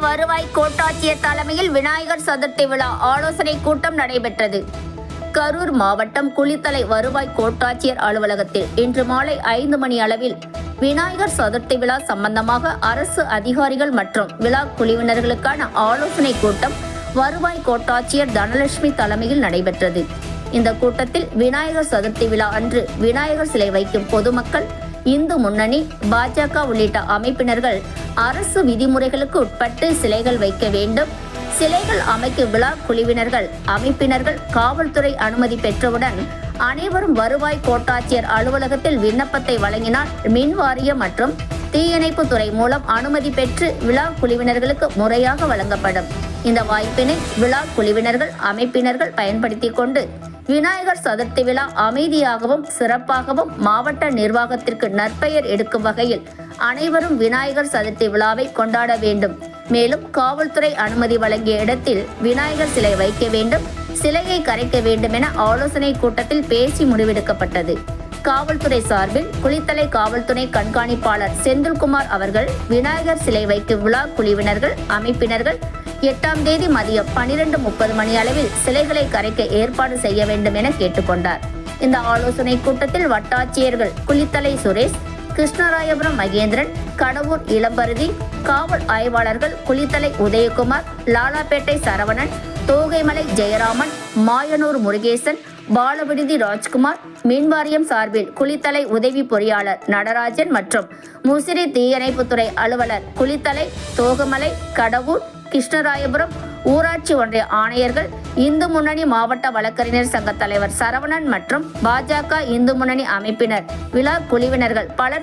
வருவாய் கோட்டாட்சியர் தலைமையில் விநாயகர் சதுர்த்தி விழா ஆலோசனை கூட்டம் நடைபெற்றது. கரூர் மாவட்டம் குளித்தலை வருவாய் கோட்டாட்சியர் அலுவலகத்தில் இன்று மாலை 5 மணி அளவில் விநாயகர் சதுர்த்தி விழா சம்பந்தமாக அரசு அதிகாரிகள் மற்றும் விழா குழுவினர்களுக்கான ஆலோசனை கூட்டம் வருவாய் கோட்டாட்சியர் தனலட்சுமி தலைமையில் நடைபெற்றது. இந்த கூட்டத்தில் விநாயகர் சதுர்த்தி விழா அன்று விநாயகர் சிலை வைக்கும் பொதுமக்கள், இந்து முன்னணி, பாஜக உள்ளிட்ட அமைப்பினர்கள் அரசு விதிமுறைகளுக்கு உட்பட்டு சிலைகள் வைக்க வேண்டும். சிலைகள் அமைக்கும் விழா குழுவினர்கள், அமைப்பினர்கள் காவல்துறை அனுமதி பெற்றவுடன் அனைவரும் வருவாய் கோட்டாட்சியர் அலுவலகத்தில் விண்ணப்பத்தை வழங்கினால் மின் வாரியம் மற்றும் தீயணைப்பு துறை மூலம் அனுமதி பெற்று விழா குழுவினர்களுக்கு முறையாக வழங்கப்படும். இந்த வாய்ப்பினை விழா குழுவினர்கள், அமைப்பினர்கள் பயன்படுத்திக் கொண்டு விநாயகர் சதுர்த்தி விழா அமைதியாகவும் சிறப்பாகவும் மாவட்ட நிர்வாகத்திற்கு நற்பெயர் எடுக்கும் வகையில் அனைவரும் விநாயகர் சதுர்த்தி விழாவை கொண்டாட வேண்டும். மேலும் காவல்துறை அனுமதி வழங்கிய இடத்தில் விநாயகர் சிலை வைக்க வேண்டும், சிலையை கரைக்க வேண்டும் என ஆலோசனை கூட்டத்தில் பேசி முடிவெடுக்கப்பட்டது. காவல்துறை சார்பில் குளித்தலை காவல்துறை கண்காணிப்பாளர் செந்தில்குமார் அவர்கள் விநாயகர் சிலை வைக்கும் விழா குழுவினர்கள், அமைப்பினர்கள் 8ஆம் தேதி மதியம் 12:30 மணி அளவில் சிலைகளை கரைக்க ஏற்பாடு செய்ய வேண்டும் என கேட்டுக்கொண்டார். இந்த ஆலோசனை கூட்டத்தில் வட்டாட்சியர்கள் குளித்தலை சுரேஷ், கிருஷ்ணராயபுரம் மகேந்திரன், கடவூர் இளம்பருதி, காவல் ஆய்வாளர்கள் குளித்தலை உதயகுமார், லாலாப்பேட்டை சரவணன், தோகைமலை ஜெயராமன், மாயனூர் முருகேசன், பாலவிடுதி ராஜ்குமார், மின்வாரியம் சார்பில் குளித்தலை உதவி பொறியாளர் நடராஜன் மற்றும் முசிறி தீயணைப்புத்துறை அலுவலர் குளித்தலை, தோகமலை, கடவூர், கிருஷ்ணராயபுரம் ஊராட்சி ஒன்றிய ஆணையர்கள், இந்து முன்னணி மாவட்ட வழக்கறிஞர் சங்க தலைவர் சரவணன் மற்றும் பாஜக இந்து முன்னணி அமைப்பினர், விழா குழுவினர்கள் பலர்